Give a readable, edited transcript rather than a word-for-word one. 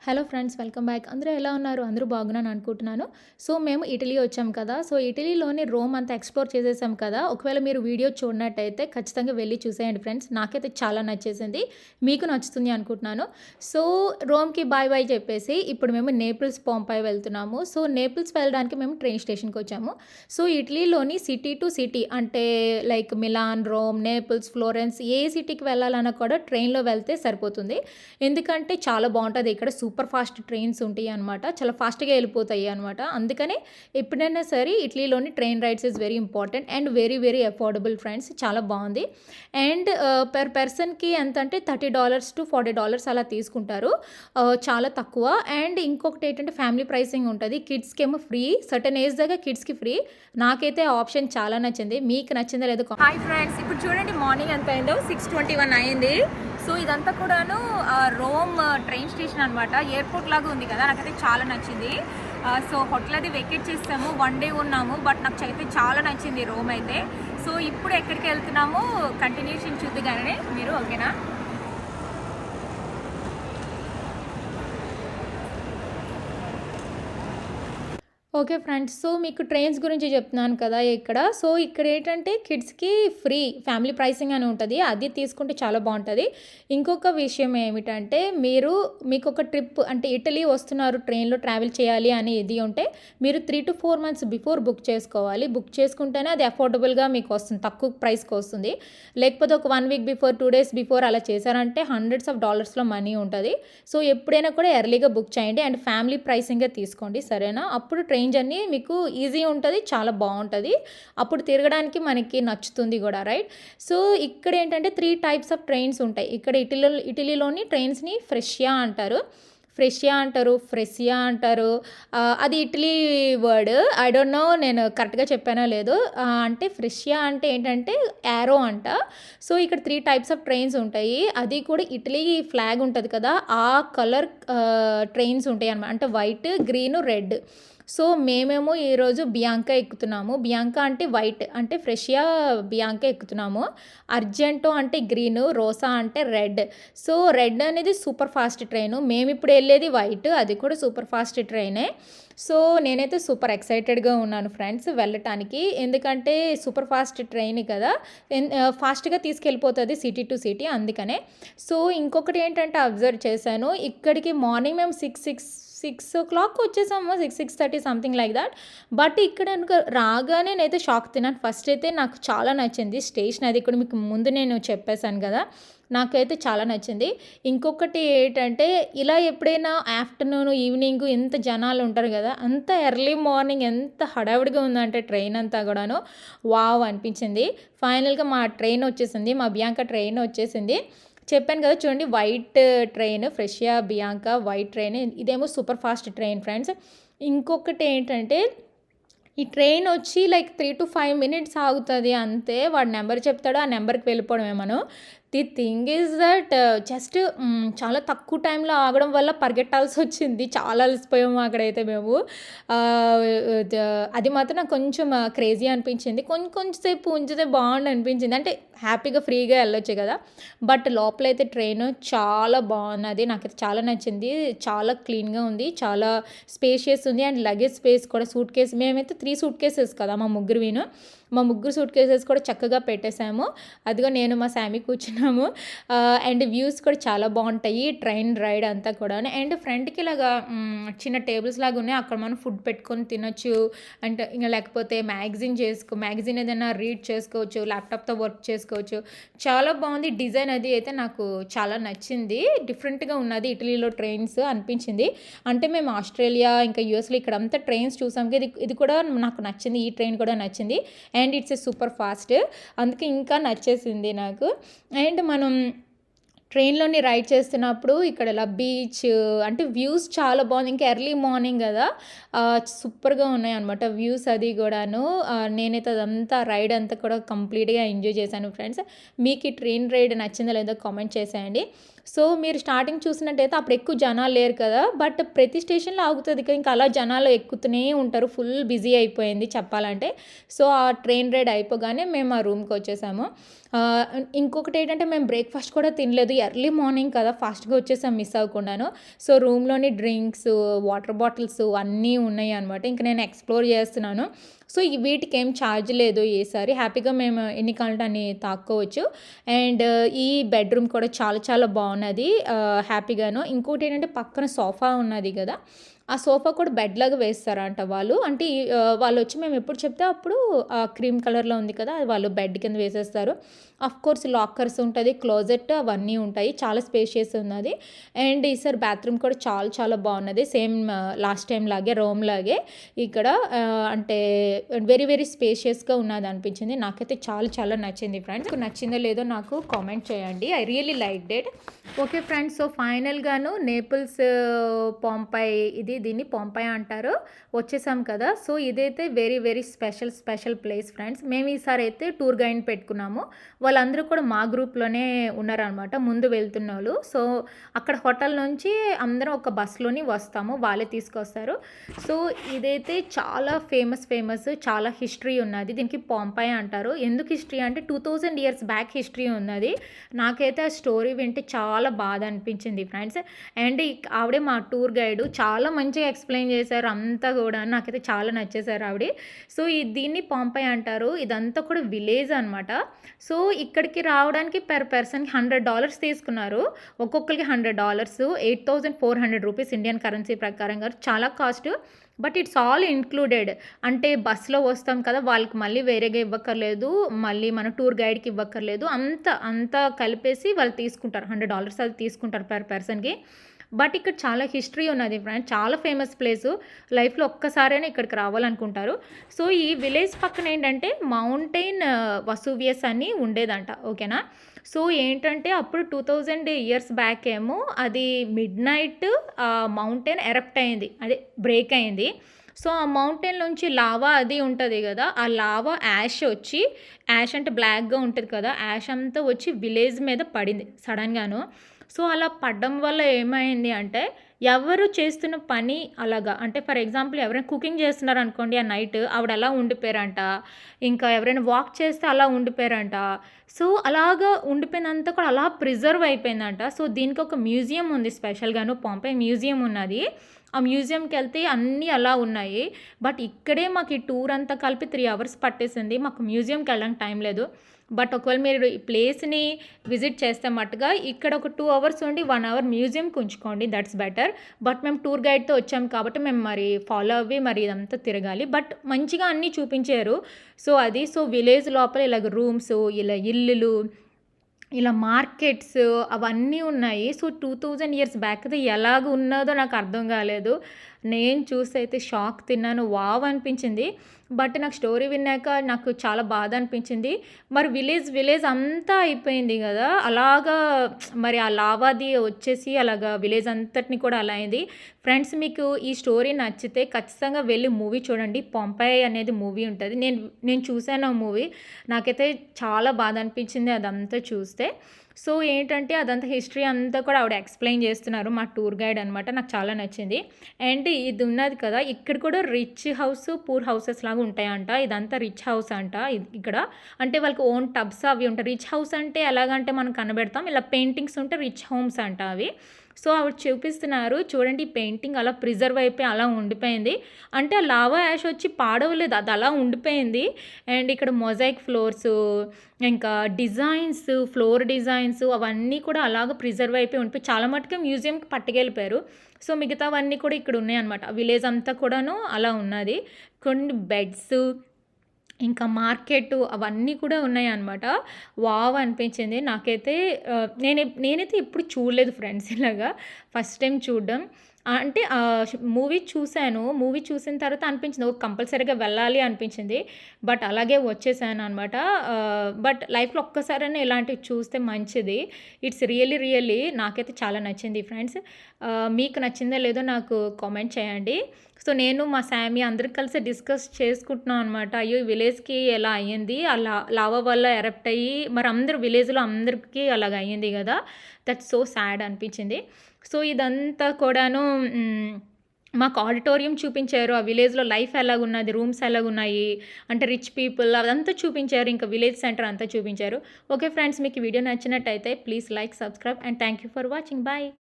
Hello friends, welcome back. అందరూ ఎలా ఉన్నారు? అందరూ బాగున్నాను అనుకుంటున్నాను. సో, మేము ఇటలీ వచ్చాం కదా! సో, ఇటలీలోని రోమ్ అంతా ఎక్స్‌ప్లోర్ చేసేసాం కదా! ఒకవేళ మీరు వీడియో చూడనట్టయితే ఖచ్చితంగా వెళ్లి చూసేయండి ఫ్రెండ్స్. నాకైతే చాలా నచ్చేసింది. మీకు నచ్చుతుంది అనుకుంటున్నాను. సో, రోమ్‌కి బాయ్ బాయ్ చెప్పేసి ఇప్పుడు మేము నేపిల్స్, పొంపాయి వెళ్తున్నాము. సో, నేపిల్స్ వెళ్ళడానికి మేము ట్రైన్ స్టేషన్‌కొచ్చాము. సో, ఇటలీలోని సిటీ టు సిటీ అంటే like Milan, Rome, Naples, Florence ఏ సిటీకి వెళ్ళాలన్నా కూడా ట్రైన్‌లో వెళ్తే సరిపోతుంది. ఎందుకంటే చాలా బావుంటది. ఇక్కడ సూపర్ ఫాస్ట్ ట్రైన్స్ ఉంటాయనమాట. చాలా ఫాస్ట్‌గా ఎళ్ళిపోతాయి అనమాట. అందుకనే ఎప్పుడైనా సరే ఇటలీలోని train rides is very important and very, very affordable friends. చాలా బావుంది. అండ్ పర్ పర్సన్‌కి ఎంతంటే $30 to $40 అలా తీసుకుంటారు. చాలా తక్కువ. అండ్ ఇంకొకటేంటంటే ఫ్యామిలీ ప్రైసింగ్ ఉంటది. కిడ్స్‌కేమో ఫ్రీ. సర్టెన్ ఏజ్ దాకా కిడ్స్‌కి ఫ్రీ. నాకైతే ఆ ఆప్షన్ చాలా నచ్చింది. మీకు నచ్చిందో లేదో హాయ్ ఫ్రెండ్స్, ఇప్పుడు చూడండి మార్నింగ్ ఎంత అయిందో 6:21 అయింది. సో ఇదంతా కూడాను రోమ్ ట్రైన్ స్టేషన్ అనమాట. ఎయిర్పోర్ట్ లాగా ఉంది కదా, నాకైతే చాలా నచ్చింది. సో హోటల్ అది వెకేట్ చేస్తాము, 1 డే ఉన్నాము. బట్ నాకు అయితే చాలా నచ్చింది రోమ్ అయితే. సో ఇప్పుడు ఎక్కడికి వెళ్తున్నామో కంటిన్యూషన్ చూద్దుగానే మీరు, ఓకేనా? Okay friends. సో, మీకు ట్రైన్స్ గురించి చెప్తున్నాను కదా ఇక్కడ. సో, ఇక్కడేంటంటే కిడ్స్‌కి ఫ్రీ ఫ్యామిలీ ప్రైసింగ్ అని ఉంటది. అది తీసుకుంటే చాలా బావుంటది. ఇంకొక విషయం ఏమిటంటే మీకొక ట్రిప్ అంటే ఇటలీ వస్తున్నారు, ట్రైన్‌లో ట్రావెల్ చేయాలి అని ఇది ఉంటే మీరు 3-4 మంత్స్ బిఫోర్ బుక్ చేసుకోవాలి. బుక్ చేసుకుంటేనే అది అఫోర్డబుల్‌గా మీకొస్తుంది. తక్కువ ప్రైస్‌కొస్తుంది. లేకపోతే ఒక 1 వీక్ బిఫోర్, 2 డేస్ బిఫోర్ అలా చేశారంటే హండ్రెడ్స్ ఆఫ్ డాలర్స్‌లో మనీ ఉంటది. సో, ఎప్పుడైనా కూడా ఎర్లీగా బుక్ చేయండి అండ్ ఫ్యామిలీ ప్రైసింగే తీసుకోండి. సరేనా? అప్పుడు ట్రైన్ జర్నీ మీకు ఈజీ ఉంటది. చాలా బావుంటది. అప్పుడు తిరగడానికి మనకి నచ్చుతుంది గూడా, రైట్? సో, ఇక్కడేంటంటే 3 టైప్స్ ఆఫ్ ట్రైన్స్ ఉంటాయి. ఇక్కడ ఇటలీలోని ట్రైన్స్‌ని ఫ్రెషియా అంటారు, ఫ్రెసియా అంటారు. అది Italy word. I don't know నేను కరెక్ట్‌గా చెప్పానో లేదో. అంటే ఫ్రెషియా అంటే ఏంటంటే యారో అంట. సో, ఇక్కడ 3 టైప్స్ ఆఫ్ ట్రైన్స్ ఉంటాయి. అది కూడా ఇటలీ ఫ్లాగ్ ఉంటది కదా, ఆ కలర్ ట్రైన్స్ ఉంటాయన్నమాట. అంటే వైట్, గ్రీను, రెడ్. సో, మేమేమో ఈరోజు బియాంకా ఎక్కుతున్నాము. బియాంకా అంటే వైట్, అంటే ఫ్రెషియా బియాంకా ఎక్కుతున్నాము. అర్జెంటో అంటే గ్రీను, రోసా అంటే రెడ్. సో, రెడ్ అనేది సూపర్ ఫాస్ట్ ట్రైను. మేమిప్పుడు వెళ్ళేది వైట్, అది కూడా సూపర్ ఫాస్ట్ ట్రైనే. సో, నేనైతే సూపర్ ఎక్సైటెడ్‌గా ఉన్నాను ఫ్రెండ్స్ వెళ్ళటానికి. ఎందుకంటే సూపర్ ఫాస్ట్ ట్రైన్ కదా, ఫాస్ట్‌గా తీసుకెళ్ళిపోతది సిటీ టు సిటీ, అందుకనే. సో, ఇంకొకటి ఏంటంటే అబ్జర్వ్ చేశాను. ఇక్కడికి మార్నింగ్ మేము 6 o'clock వచ్చేసాము. 6:30 సంథింగ్ లైక్ దట్. బట్ ఇక్కడ రాగానే నేనైతే షాక్ తిన్నాను. ఫస్ట్ అయితే నాకు చాలా నచ్చింది స్టేషన్. అది కూడా మీకు ముందు నేను చెప్పేసాను కదా, నాకైతే చాలా నచ్చింది. ఇంకొకటి ఏంటంటే ఇలా ఎప్పుడైనా ఆఫ్టర్‌నూన్, ఈవినింగ్ ఎంత జనాలు ఉంటారు కదా, అంత ఎర్లీ మార్నింగ్ ఎంత హడావిడిగా ఉందంటే ట్రైన్ అంతా కూడాను వావ్ అనిపించింది. ఫైనల్‌గా మా ట్రైన్ వచ్చేసింది. మా బియాంకా ట్రైన్ వచ్చేసింది. చెప్పాను కదా చూడండి, white train Frecciabianca white train. ఇదేమో సూపర్ ఫాస్ట్ ట్రైన్ ఫ్రెండ్స్. ఇంకొకటి ఏంటంటే ఈ ట్రైన్ వచ్చి లైక్ 3-5 మినిట్స్ ఆగుతది అంతే. వాడు నెంబర్ చెప్తాడు, ఆ నెంబర్‌కి వెళ్ళిపోవడమే మనం. The thing is that just చాలా తక్కువ టైంలో ఆగడం వల్ల పరిగెట్టాల్సొచ్చింది. చాలా అలసిపోయాము అక్కడైతే మేము. ఆహ్, ద అది మాత్రం నాకు కొంచెం క్రేజీ అనిపించింది. కొంచెం సేపు ఉంచితే బావుండు అనిపించింది. అంటే హ్యాపీగా ఫ్రీగా ఎళ్ళొచ్చు కదా! బట్ లోపలైతే ట్రైను చాలా బావున్నది. నాకైతే చాలా నచ్చింది. చాలా క్లీన్‌గా ఉంది. చాలా స్పేషియస్ ఉంది. అండ్ లగేజ్ స్పేస్ కూడా మేమైతే 3 సూట్ కేసెస్ కదా మా ముగ్గురువిను. మా ముగ్గురు సూట్ కేసెస్ కూడా చక్కగా పెట్టేసాము. అదిగో నేను మా సామి కూర్చున్నాము. అండ్ వ్యూస్ కూడా చాలా బావుంటాయి ట్రైన్ రైడ్ అంతా కూడాను. అండ్ ఫ్రంట్‌కి ఇలాగా చిన్న టేబుల్స్ లాగా ఉన్నాయి. అక్కడ మనం ఫుడ్ పెట్టుకొని తినొచ్చు. అంటే ఇంక లేకపోతే మ్యాగజైన్ ఏదైనా రీడ్ చేసుకోవచ్చు. ల్యాప్‌టాప్‌తో వర్క్ చేసుకోవచ్చు. చాలా బావుంది. డిజైన్ అది అయితే నాకు చాలా నచ్చింది. డిఫరెంట్‌గా ఉన్నది ఇటలీలో ట్రైన్స్ అనిపించింది. అంటే మేము ఆస్ట్రేలియా ఇంకా యూఎస్‌లో ఇక్కడంతా ట్రైన్స్ చూసాం. ఇది కూడా నాకు నచ్చింది. ఈ ట్రైన్ కూడా నచ్చింది. And it's a super fast. అందుకే ఇంకా నచ్చేసింది నాకు. అండ్ మనం ట్రైన్‌లోని రైడ్ చేస్తున్నప్పుడు ఇక్కడ ఇలా బీచ్ అంటే వ్యూస్ చాలా బాగుంది. ఇంకా ఎర్లీ మార్నింగ్ గదా! సూపర్‌గా ఉన్నాయన్నమాట వ్యూస్ అది గూడాను. నేనైతే అదంతా రైడ్ అంతా కూడా కంప్లీట్‌గా ఎంజాయ్ చేశాను ఫ్రెండ్స్. మీకు ఈ ట్రైన్ రైడ్ నచ్చిందో లేదో కామెంట్ చేసేయండి. సో మీరు స్టార్టింగ్ చూసినట్టయితే అప్పుడు ఎక్కువ జనాలు లేరు కదా, బట్ ప్రతి స్టేషన్లో ఆగుతుంది ఇంకా అలా జనాలు ఎక్కుతూనే ఉంటారు, ఫుల్ బిజీ అయిపోయింది చెప్పాలంటే. సో ఆ ట్రైన్ రైడ్ అయిపోగానే మేము ఆ రూమ్కి వచ్చేసాము. ఇంకొకటి ఏంటంటే మేము బ్రేక్ఫాస్ట్ కూడా తినలేదు, ఎర్లీ మార్నింగ్ కదా, ఫాస్ట్గా వచ్చేసాం మిస్ అవ్వకుండాను. సో రూమ్లోని డ్రింక్స్, వాటర్ బాటిల్స్ అన్నీ ఉన్నాయి అనమాట. ఇంక నేను ఎక్స్ప్లోర్ చేస్తున్నాను. సో వీటికి ఏం ఛార్జ్ లేదు ఈసారి, హ్యాపీగా మేము ఎన్ని కావాలంటే అన్ని తాక్కోవచ్చు. అండ్ ఈ బెడ్రూమ్ కూడా చాలా చాలా బాగున్నది, హ్యాపీగాను. ఇంకోటి ఏంటంటే పక్కన సోఫా ఉన్నది కదా, ఆ సోఫా కూడా బెడ్ లాగా వేస్తారంట వాళ్ళు. అంటే వాళ్ళు వచ్చి మేము ఎప్పుడు చెప్తే అప్పుడు క్రీమ్ కలర్లో ఉంది కదా, అది వాళ్ళు బెడ్ కింద వేసేస్తారు. ఆఫ్ కోర్స్ లాకర్స్ ఉంటుంది, క్లోజెట్ అవన్నీ ఉంటాయి, చాలా స్పేషియస్ ఉన్నది. అండ్ ఈసారి బాత్రూమ్ కూడా చాలా చాలా బాగున్నది, సేమ్ లాస్ట్ టైం లాగే రోమ్ లాగే ఇక్కడ. అంటే వెరీ వెరీ స్పేషియస్గా ఉన్నది అనిపించింది, నాకైతే చాలా చాలా నచ్చింది ఫ్రెండ్స్. నచ్చిందో లేదో నాకు కామెంట్ చేయండి, I really like that. Okay friends, so ఫైనల్గాను నేపుల్స్ పాంపాయ్, దీన్ని పాంపాయ్ అంటారు, వచ్చేసాం కదా. సో ఇదైతే very very special place friends. మేము ఈసారి అయితే టూర్ గైడ్ పెట్టుకున్నాము, వాళ్ళందరూ కూడా మా గ్రూప్లోనే ఉన్నారనమాట, ముందు వెళ్తున్న వాళ్ళు. సో అక్కడ హోటల్ నుంచి అందరం ఒక బస్లోని వస్తాము, వాళ్ళే తీసుకొస్తారు. సో ఇదైతే చాలా ఫేమస్, చాలా హిస్టరీ ఉన్నది, దీనికి పాంపాయ్ అంటారు. ఎందుకు హిస్టరీ అంటే 2000 ఇయర్స్ బ్యాక్ హిస్టరీ ఉన్నది. నాకైతే ఆ స్టోరీ వింటే చాలా బాధ అనిపించింది ఫ్రెండ్స్. అండ్ ఆవిడే మా టూర్ గైడ్, చాలా మంచిగా ఎక్స్ప్లెయిన్ చేశారు అంతా కూడా, నాకైతే చాలా నచ్చేశారు ఆవిడ. సో దీన్ని పాంపాయ్ అంటారు, ఇదంతా కూడా విలేజ్ అనమాట. సో ఇక్కడికి రావడానికి పర్ పర్సన్కి $100 తీసుకున్నారు, ఒక్కొక్కరికి $100, 8400 రూపీస్ ఇండియన్ కరెన్సీ ప్రకారంగా, చాలా cost. But it's all included, అంటే బస్సులో వస్తాం కదా, వాళ్ళకి మళ్ళీ వేరేగా ఇవ్వక్కర్లేదు, మళ్ళీ మన టూర్ గైడ్కి ఇవ్వక్కర్లేదు, అంతా కలిపేసి వాళ్ళు తీసుకుంటారు, $100 అది తీసుకుంటారు పర్ పర్సన్కి. బట్ ఇక్కడ చాలా హిస్టరీ ఉన్నది ఫ్రెండ్స్, చాలా ఫేమస్ ప్లేసు, లైఫ్లో ఒక్కసారైనా ఇక్కడికి రావాలనుకుంటారు. సో ఈ విలేజ్ పక్కన ఏంటంటే మౌంటైన్ వసూవియస్ అని ఉండేదంట, ఓకేనా. సో ఏంటంటే అప్పుడు 2000 ఇయర్స్ బ్యాక్ ఏమో అది మిడ్ నైట్ మౌంటైన్ ఎరప్ట్ అయింది, అదే బ్రేక్ అయింది. సో ఆ మౌంటైన్ నుంచి లావా అది ఉంటుంది కదా, ఆ లావా యాష్ అంటే బ్లాక్గా ఉంటుంది కదా, యాష్ అంతా వచ్చి విలేజ్ మీద పడింది సడన్గాను. సో అలా పడడం వల్ల ఏమైంది అంటే ఎవరు చేస్తున్న పని అలాగా, అంటే ఫర్ ఎగ్జాంపుల్ ఎవరైనా కుకింగ్ చేస్తున్నారు అనుకోండి, ఆ నైట్ ఆవిడ అలా ఉండిపోయారంట, ఇంకా ఎవరైనా వాక్ చేస్తే అలా ఉండిపోయారంట. సో అలాగా ఉండిపోయినంత కూడా అలా ప్రిజర్వ్ అయిపోయిందంట. సో దీనికి ఒక మ్యూజియం ఉంది స్పెషల్గాను, పాంపాయ్ మ్యూజియం ఉన్నది. ఆ మ్యూజియంకి వెళ్తే అన్నీ అలా ఉన్నాయి. బట్ ఇక్కడే మాకు ఈ టూర్ అంతా కలిపి 3 అవర్స్ పట్టేసింది, మాకు మ్యూజియంకి వెళ్ళడానికి టైం లేదు. బట్ ఒకవేళ మీరు ఈ ప్లేస్ని విజిట్ చేస్తే మట్టుగా ఇక్కడ ఒక 2 అవర్స్ ఉండి 1 అవర్ మ్యూజియంకి ఉంచుకోండి, దట్స్ బెటర్. బట్ మేము టూర్ గైడ్తో వచ్చాం కాబట్టి మేము మరి ఫాలో అవ్వి మరి ఇదంతా తిరగాలి, బట్ మంచిగా అన్నీ చూపించారు. సో విలేజ్ లోపల ఇలాగ రూమ్స్, ఇలా ఇల్లులు, ఇలా మార్కెట్స్ అవన్నీ ఉన్నాయి. సో 2000 ఇయర్స్ బ్యాక్ది ఎలాగ ఉన్నదో నాకు అర్థం కాలేదు, నేను చూసి అయితే షాక్ తిన్నాను, వావ్ అనిపించింది. బట్ నాకు స్టోరీ విన్నాక నాకు చాలా బాధ అనిపించింది. మరి విలేజ్ అంతా అయిపోయింది కదా, అలాగా మరి ఆ లావాది వచ్చేసి అలాగా విలేజ్ అంతటిని కూడా అలా అయింది. ఫ్రెండ్స్ మీకు ఈ స్టోరీ నచ్చితే ఖచ్చితంగా వెళ్ళి మూవీ చూడండి, పాంపాయ్ అనేది మూవీ ఉంటుంది, నేను చూశాను ఆ మూవీ, నాకైతే చాలా బాధ అనిపించింది అదంతా చూస్తే. సో ఏంటంటే అదంతా హిస్టరీ అంతా కూడా ఆవిడ ఎక్స్ప్లెయిన్ చేస్తున్నారు, మా టూర్ గైడ్ అనమాట, నాకు చాలా నచ్చింది. అండ్ ఇది ఉన్నది కదా, ఇక్కడ కూడా రిచ్ హౌస్, పూర్ హౌసెస్ లాగా ఉంటాయంట, ఇదంతా రిచ్ హౌస్ అంట ఇక్కడ. అంటే వాళ్ళకి ఓన్ టబ్స్ అవి ఉంటాయి. రిచ్ హౌస్ అంటే ఎలాగంటే మనం కనబెడతాం, ఇలా పెయింటింగ్స్ ఉంటే రిచ్ హోమ్స్ అంట అవి. సో ఆవిడ చూపిస్తున్నారు చూడండి, ఈ పెయింటింగ్ అలా ప్రిజర్వ్ అయిపోయి అలా ఉండిపోయింది, అంటే ఆ లావా యాష్ వచ్చి పాడవలేదు, అది అలా ఉండిపోయింది. అండ్ ఇక్కడ మొజాయిక్ ఫ్లోర్స్, ఇంకా డిజైన్స్, ఫ్లోర్ డిజైన్స్ అవన్నీ కూడా అలాగ ప్రిజర్వ్ అయిపోయి ఉండిపోయి చాలా మటుకు మ్యూజియంకి పట్టుకెళ్ళిపోయారు. సో మిగతావన్నీ కూడా ఇక్కడ ఉన్నాయన్నమాట, విలేజ్ అంతా కూడాను అలా ఉన్నది. కొన్ని బెడ్స్, ఇంకా మార్కెట్ అవన్నీ కూడా ఉన్నాయన్నమాట. వావ్ అనిపించింది నాకైతే. నేనైతే ఎప్పుడు చూడలేదు ఫ్రెండ్స్ ఇలాగా, ఫస్ట్ టైం చూడడం. అంటే మూవీ చూశాను, మూవీ చూసిన తర్వాత అనిపించింది ఓ కంపల్సరీగా వెళ్ళాలి అనిపించింది. బట్ అలాగే వచ్చేసాను అనమాట. బట్ లైఫ్లో ఒక్కసారైనా ఇలాంటివి చూస్తే మంచిది. ఇట్స్ రియల్లీ నాకైతే చాలా నచ్చింది ఫ్రెండ్స్. మీకు నచ్చిందో లేదో నాకు కామెంట్ చేయండి. సో నేను మా శామీ అందరం కలిసి డిస్కస్ చేసుకుంటున్నాం అనమాట. అయ్యో ఈ విలేజ్కి ఎలా అయ్యింది, అలా లావా వల్ల ఎరప్ట్ అయ్యి మరి అందరూ విలేజ్లో అందరికీ అలాగ అయ్యింది కదా, దట్స్ సో సాడ్ అనిపించింది. సో ఇదంతా కూడాను మాకు ఆడిటోరియం చూపించారు. ఆ విలేజ్‌లో లైఫ్ ఎలాగున్నది, రూమ్స్ ఎలాగున్నాయి, అంటే రిచ్ పీపుల్ అదంతా చూపించారు. ఇంకా విలేజ్ సెంటర్ అంతా చూపించారు. ఓకే ఫ్రెండ్స్, మీకు ఈ వీడియో నచ్చినట్టయితే please like, subscribe and thank you for watching. Bye.